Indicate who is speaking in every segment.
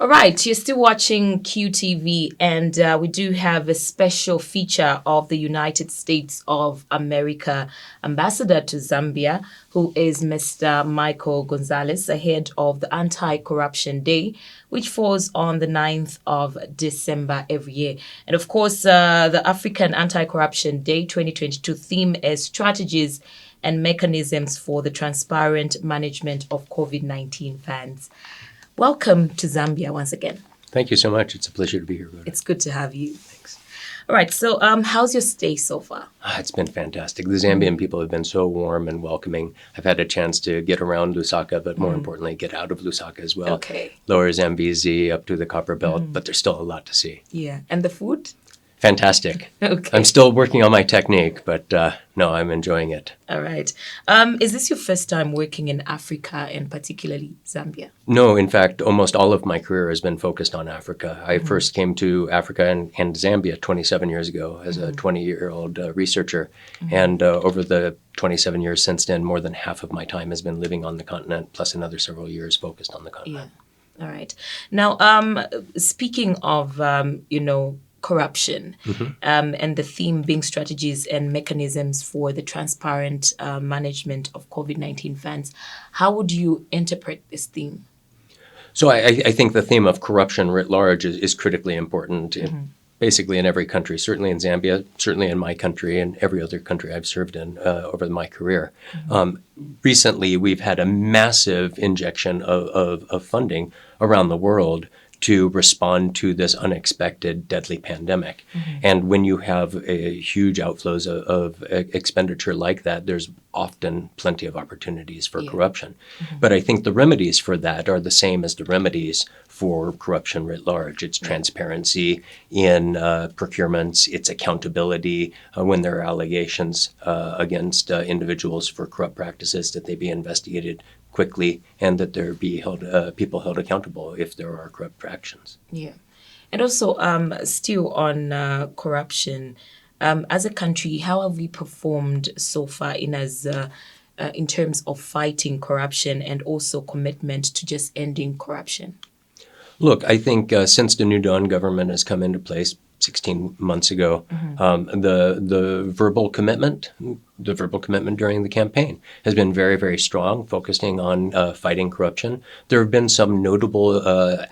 Speaker 1: All right, you're still watching QTV, and we do have a special feature of the United States of America ambassador to Zambia, who is Mr. Michael Gonzales, ahead of the Anti-Corruption Day, which falls on the 9th of December every year. And of course, the African Anti-Corruption Day 2022 theme is strategies and mechanisms for the transparent management of COVID-19 funds. Welcome to Zambia once again.
Speaker 2: Thank you so much. It's a pleasure to be here.
Speaker 1: It's good to have you.
Speaker 2: Thanks.
Speaker 1: All right. So how's your stay so far?
Speaker 2: It's been fantastic. The Zambian people have been so warm and welcoming. I've had a chance to get around Lusaka, but more importantly, get out of Lusaka as well.
Speaker 1: Okay.
Speaker 2: Lower Zambezi up to the Copper Belt, but there's still a lot to see.
Speaker 1: Yeah. And the food?
Speaker 2: Fantastic.
Speaker 1: Okay.
Speaker 2: I'm still working on my technique, but no, I'm enjoying it.
Speaker 1: All right. Is this your first time working in Africa and particularly Zambia?
Speaker 2: No, in fact, almost all of my career has been focused on Africa. I first came to Africa and Zambia 27 years ago as a 20-year-old researcher. And over the 27 years since then, more than half of my time has been living on the continent, plus another several years focused on the continent.
Speaker 1: Yeah. All right. Now, speaking of, corruption, and the theme being strategies and mechanisms for the transparent management of COVID-19 funds, how would you interpret this theme?
Speaker 2: So I think the theme of corruption writ large is critically important basically in every country, certainly in Zambia, certainly in my country and every other country I've served in over my career. Recently, we've had a massive injection of funding around the world to respond to this unexpected deadly pandemic. And when you have a huge outflows of expenditure like that, there's often plenty of opportunities for corruption. But I think the remedies for that are the same as the remedies for corruption writ large. It's transparency in procurements, it's accountability when there are allegations against individuals for corrupt practices, that they be investigated quickly and that there be people held accountable if there are corrupt actions.
Speaker 1: Yeah. And also, still on corruption, as a country, how have we performed so far in terms of fighting corruption and also commitment to just ending corruption?
Speaker 2: Look, I think since the New Dawn government has come into place 16 months ago, the verbal commitment during the campaign has been very, very strong, focusing on fighting corruption. There have been some notable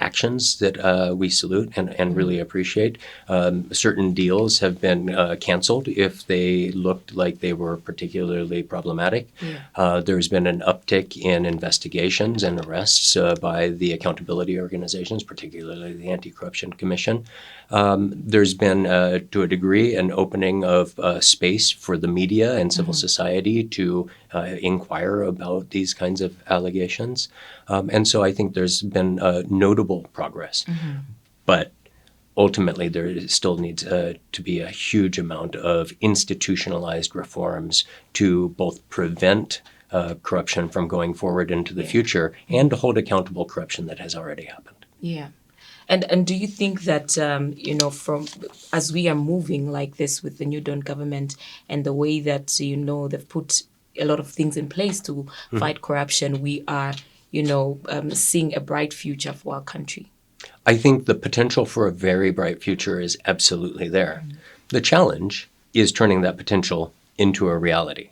Speaker 2: actions that we salute and really appreciate. Certain deals have been canceled if they looked like they were particularly problematic. There's been an uptick in investigations and arrests by the accountability organizations, particularly the Anti-Corruption Commission. There's been, to a degree, an opening of space for the media and civil society to inquire about these kinds of allegations. And so I think there's been notable progress. But ultimately, there still needs to be a huge amount of institutionalized reforms to both prevent corruption from going forward into the future and to hold accountable corruption that has already happened.
Speaker 1: Yeah. And do you think that, from as we are moving like this with the New Dawn government and the way that, they've put a lot of things in place to fight corruption, we are, seeing a bright future for our country?
Speaker 2: I think the potential for a very bright future is absolutely there. The challenge is turning that potential into a reality.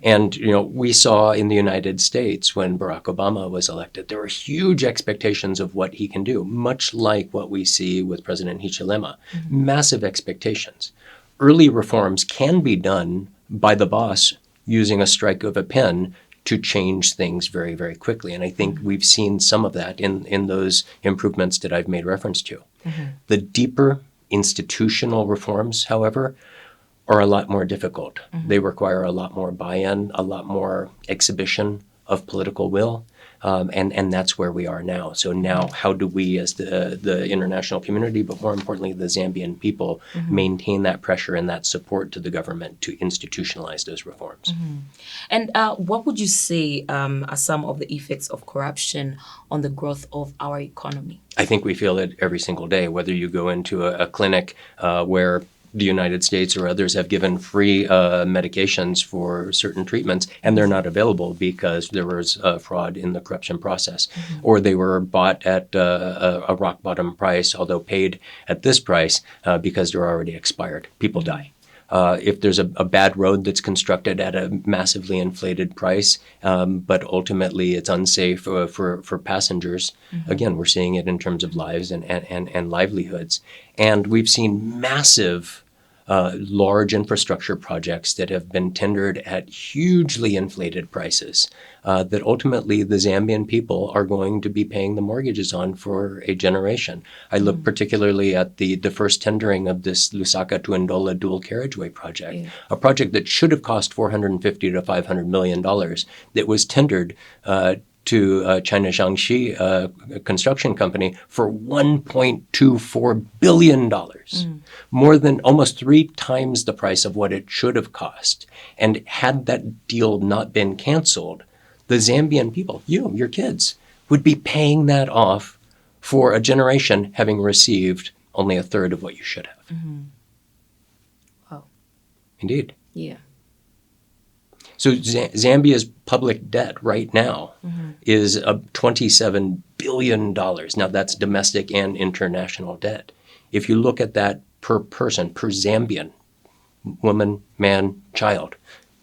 Speaker 2: And, we saw in the United States when Barack Obama was elected, there were huge expectations of what he can do, much like what we see with President Hichilema. Massive expectations. Early reforms can be done by the boss using a strike of a pen to change things very, very quickly. And I think we've seen some of that in those improvements that I've made reference to. The deeper institutional reforms, however, are a lot more difficult. They require a lot more buy-in, a lot more exhibition of political will, and that's where we are now. So now, how do we as the international community, but more importantly, the Zambian people, maintain that pressure and that support to the government to institutionalize those reforms?
Speaker 1: And what would you say are some of the effects of corruption on the growth of our economy?
Speaker 2: I think we feel it every single day, whether you go into a clinic where the United States or others have given free medications for certain treatments, and they're not available because there was fraud in the corruption process, or they were bought at a rock bottom price, although paid at this price because they're already expired. People die. If there's a bad road that's constructed at a massively inflated price, but ultimately it's unsafe for passengers, again, we're seeing it in terms of lives and livelihoods. And we've seen massive large infrastructure projects that have been tendered at hugely inflated prices that ultimately the Zambian people are going to be paying the mortgages on for a generation. I look particularly at the first tendering of this Lusaka to Ndola dual carriageway project, a project that should have cost $450 to $500 million that was tendered to China Jiangxi construction company for $1.24 billion, more than almost 3 times the price of what it should have cost. And had that deal not been canceled, the Zambian people, your kids, would be paying that off for a generation having received only a third of what you should have.
Speaker 1: Wow.
Speaker 2: Indeed.
Speaker 1: Yeah.
Speaker 2: So Zambia's public debt right now is $27 billion. Now that's domestic and international debt. If you look at that per person, per Zambian, woman, man, child,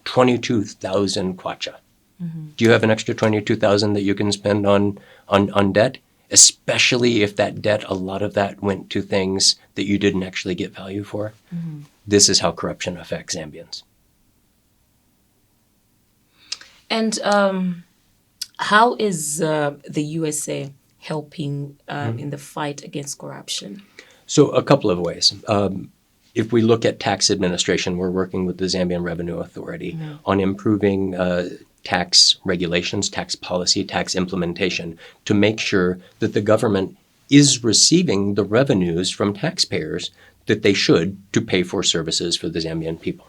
Speaker 2: 22,000 kwacha. Do you have an extra 22,000 that you can spend on debt? Especially if that debt, a lot of that went to things that you didn't actually get value for. This is how corruption affects Zambians. And
Speaker 1: how is the USA helping in the fight against corruption?
Speaker 2: So a couple of ways. If we look at tax administration, we're working with the Zambian Revenue Authority on improving tax regulations, tax policy, tax implementation to make sure that the government is receiving the revenues from taxpayers that they should to pay for services for the Zambian people.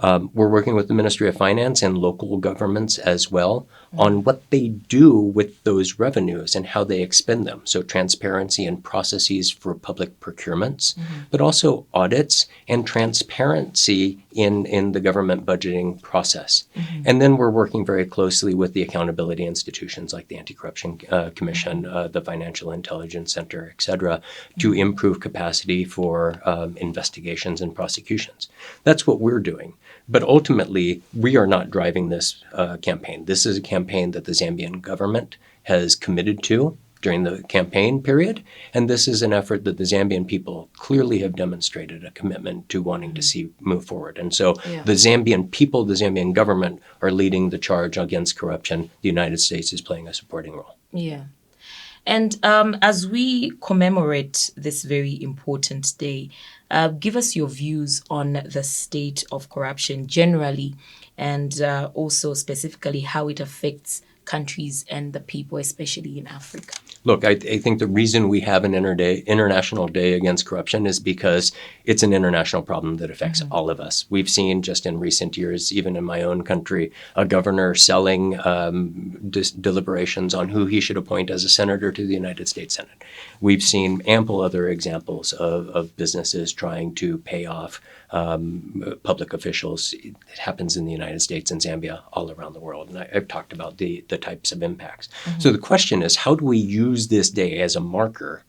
Speaker 2: We're working with the Ministry of Finance and local governments as well on what they do with those revenues and how they expend them. So transparency and processes for public procurements, but also audits and transparency in the government budgeting process. And then we're working very closely with the accountability institutions like the Anti-Corruption Commission, the Financial Intelligence Center, et cetera, to improve capacity for investigations and prosecutions. That's what we're doing. But ultimately, we are not driving this campaign. This is a campaign that the Zambian government has committed to during the campaign period. And this is an effort that the Zambian people clearly have demonstrated a commitment to wanting to see move forward. And so the Zambian people, the Zambian government are leading the charge against corruption. The United States is playing a supporting role.
Speaker 1: Yeah. And as we commemorate this very important day, give us your views on the state of corruption generally and also specifically how it affects countries and the people, especially in Africa.
Speaker 2: Look, I think the reason we have an International Day Against Corruption is because it's an international problem that affects all of us. We've seen just in recent years, even in my own country, a governor selling deliberations on who he should appoint as a senator to the United States Senate. We've seen ample other examples of businesses trying to pay off public officials. It happens in the United States and Zambia, all around the world. And I've talked about the types of impacts. So the question is, how do we use this day as a marker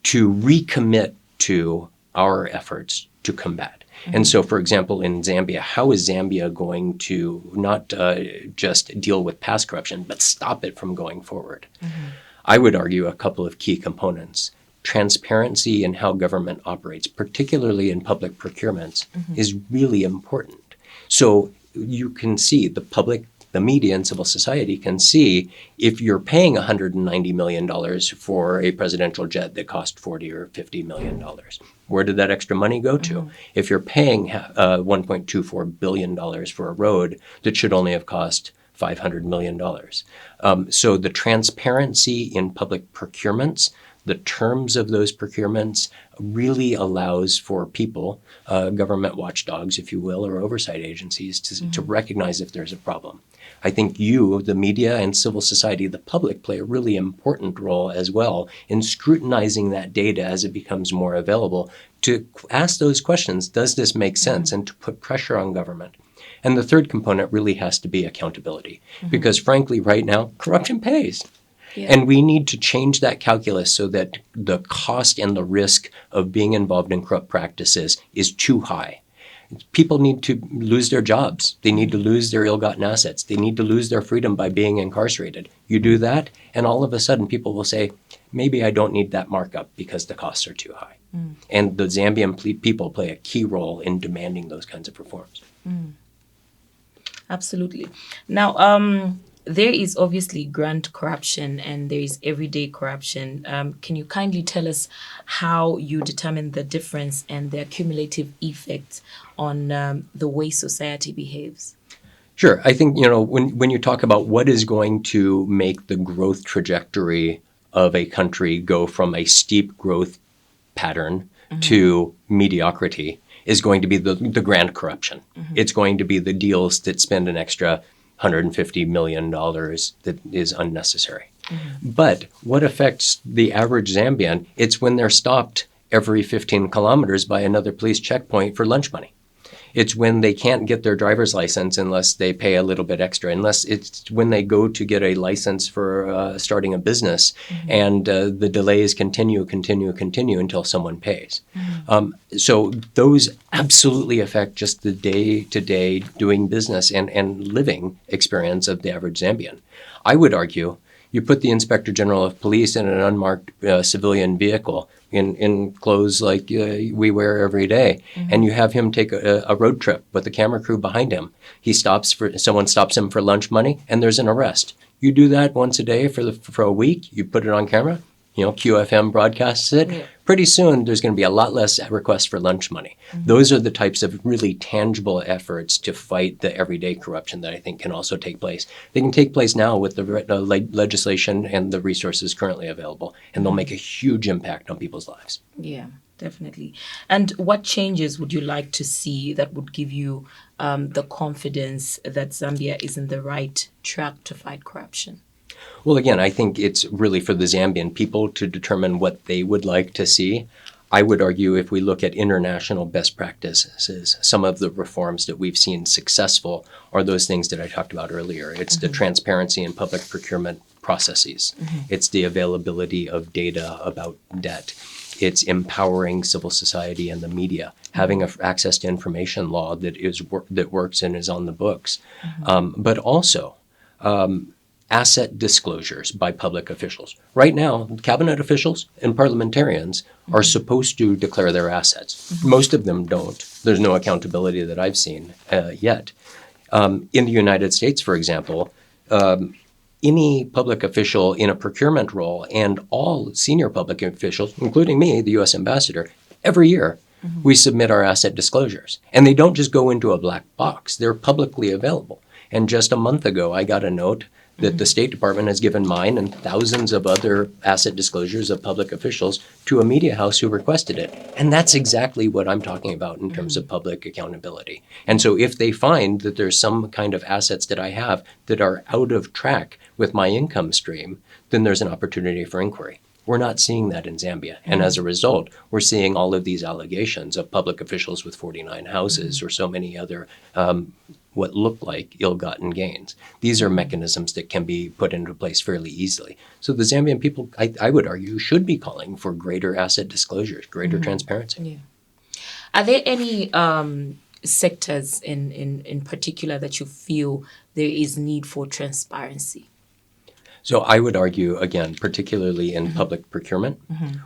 Speaker 2: to recommit to our efforts to combat? And so, for example, in Zambia, how is Zambia going to not just deal with past corruption, but stop it from going forward? I would argue a couple of key components. Transparency in how government operates, particularly in public procurements, is really important. So you can see the public, the media and civil society can see if you're paying $190 million for a presidential jet that cost $40 or $50 million. Where did that extra money go to? If you're paying $1.24 billion for a road that should only have cost $500 million. So the transparency in public procurements, the terms of those procurements really allows for people, government watchdogs, if you will, or oversight agencies to recognize if there's a problem. I think you, the media and civil society, the public, play a really important role as well in scrutinizing that data as it becomes more available to ask those questions. Does this make sense? And to put pressure on government. And the third component really has to be accountability, because frankly, right now, corruption pays. Yeah. And we need to change that calculus so that the cost and the risk of being involved in corrupt practices is too high. People need to lose their jobs. They need to lose their ill-gotten assets. They need to lose their freedom by being incarcerated. You do that, and all of a sudden people will say, maybe I don't need that markup because the costs are too high. And the Zambian people play a key role in demanding those kinds of reforms.
Speaker 1: Absolutely. Now, there is obviously grand corruption and there is everyday corruption. Can you kindly tell us how you determine the difference and the cumulative effect on the way society behaves?
Speaker 2: Sure. I think, when you talk about what is going to make the growth trajectory of a country go from a steep growth pattern to mediocrity, is going to be the grand corruption. It's going to be the deals that spend an extra $150 million that is unnecessary. But what affects the average Zambian? It's when they're stopped every 15 kilometers by another police checkpoint for lunch money. It's when they can't get their driver's license unless they pay a little bit extra, unless it's when they go to get a license for starting a business and the delays continue until someone pays. So those absolutely affect just the day-to-day doing business and living experience of the average Zambian. I would argue you put the Inspector General of Police in an unmarked civilian vehicle in clothes like we wear every day, and you have him take a road trip with a camera crew behind him. Someone stops him for lunch money, and there's an arrest. You do that once a day for a week. You put it on camera. QFM broadcasts it. Yeah. Pretty soon, there's going to be a lot less requests for lunch money. Those are the types of really tangible efforts to fight the everyday corruption that I think can also take place. They can take place now with the legislation and the resources currently available, and they'll make a huge impact on people's lives.
Speaker 1: Yeah, definitely. And what changes would you like to see that would give you the confidence that Zambia is in the right track to fight corruption?
Speaker 2: Well, again, I think it's really for the Zambian people to determine what they would like to see. I would argue if we look at international best practices, some of the reforms that we've seen successful are those things that I talked about earlier. It's the transparency in public procurement processes. It's the availability of data about debt. It's empowering civil society and the media, having access to information law that works and is on the books, but also asset disclosures by public officials. Right now, cabinet officials and parliamentarians are supposed to declare their assets. Most of them don't. There's no accountability that I've seen yet. In the United States, for example, any public official in a procurement role and all senior public officials, including me, the U.S. ambassador, every year we submit our asset disclosures. And they don't just go into a black box. They're publicly available. And just a month ago, I got a note that the State Department has given mine and thousands of other asset disclosures of public officials to a media house who requested it. And that's exactly what I'm talking about in terms of public accountability. And so if they find that there's some kind of assets that I have that are out of track with my income stream, then there's an opportunity for inquiry. We're not seeing that in Zambia. And as a result, we're seeing all of these allegations of public officials with 49 houses or so many other what look like ill-gotten gains. These are mechanisms that can be put into place fairly easily. So the Zambian people, I would argue, should be calling for greater asset disclosures, greater transparency.
Speaker 1: Yeah. Are there any sectors in particular that you feel there is need for transparency?
Speaker 2: So I would argue, again, particularly in public procurement.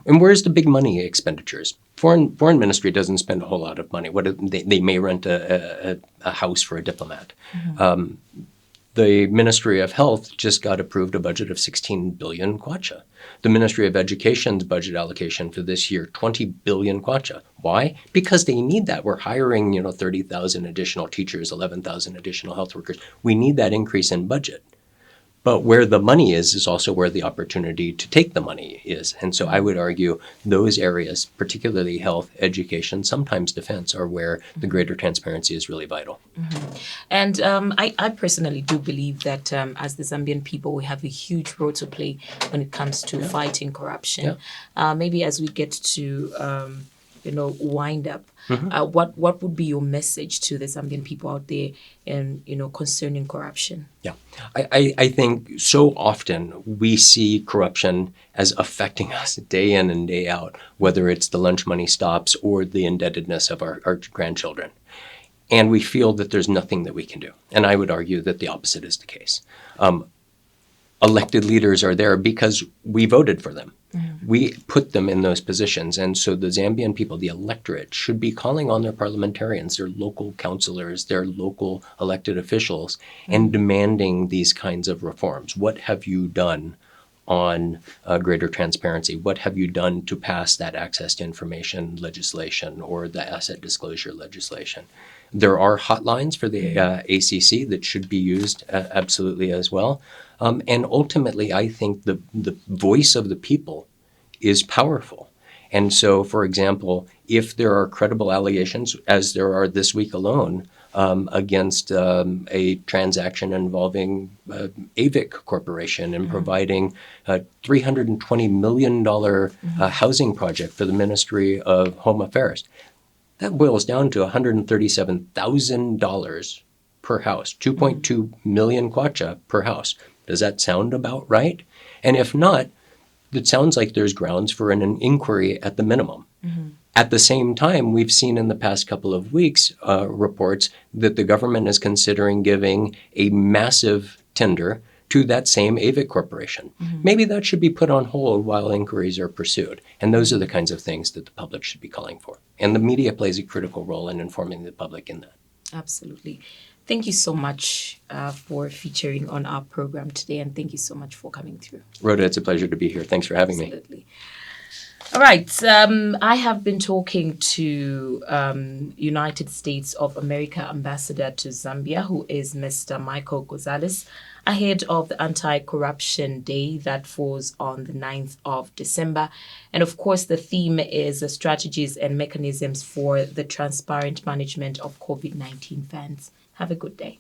Speaker 2: And where's the big money expenditures? Foreign ministry doesn't spend a whole lot of money. They may rent a house for a diplomat. The Ministry of Health just got approved a budget of 16 billion kwacha. The Ministry of Education's budget allocation for this year, 20 billion kwacha. Why? Because they need that. We're hiring, 30,000 additional teachers, 11,000 additional health workers. We need that increase in budget. But where the money is also where the opportunity to take the money is. And so I would argue those areas, particularly health, education, sometimes defense, are where the greater transparency is really vital.
Speaker 1: And I personally do believe that as the Zambian people, we have a huge role to play when it comes to fighting corruption. Maybe as we get to wind up, what would be your message to the Zambian people out there, and concerning corruption?
Speaker 2: Yeah, I think so often we see corruption as affecting us day in and day out, whether it's the lunch money stops or the indebtedness of our grandchildren. And we feel that there's nothing that we can do. And I would argue that the opposite is the case. Elected leaders are there because we voted for them. We put them in those positions. And so the Zambian people, the electorate, should be calling on their parliamentarians, their local councillors, their local elected officials, and demanding these kinds of reforms. What have you done on greater transparency? What have you done to pass that access to information legislation or the asset disclosure legislation? There are hotlines for the ACC that should be used absolutely as well. And ultimately, I think the voice of the people is powerful. And so, for example, if there are credible allegations, as there are this week alone, against a transaction involving AVIC Corporation and providing a $320 million housing project for the Ministry of Home Affairs, that boils down to $137,000 per house, 2.2 million kwacha per house. Does that sound about right? And if not, it sounds like there's grounds for an inquiry at the minimum. At the same time, we've seen in the past couple of weeks reports that the government is considering giving a massive tender to that same AVIC Corporation. Maybe that should be put on hold while inquiries are pursued. And those are the kinds of things that the public should be calling for. And the media plays a critical role in informing the public in that.
Speaker 1: Absolutely. Thank you so much for featuring on our program today, and thank you so much for coming through.
Speaker 2: Rhoda, it's a pleasure to be here. Thanks for having me.
Speaker 1: Absolutely. All right. I have been talking to United States of America Ambassador to Zambia, who is Mr. Michael Gonzales, ahead of the Anti-Corruption Day that falls on the 9th of December. And of course, the theme is strategies and mechanisms for the transparent management of COVID-19 funds. Have a good day.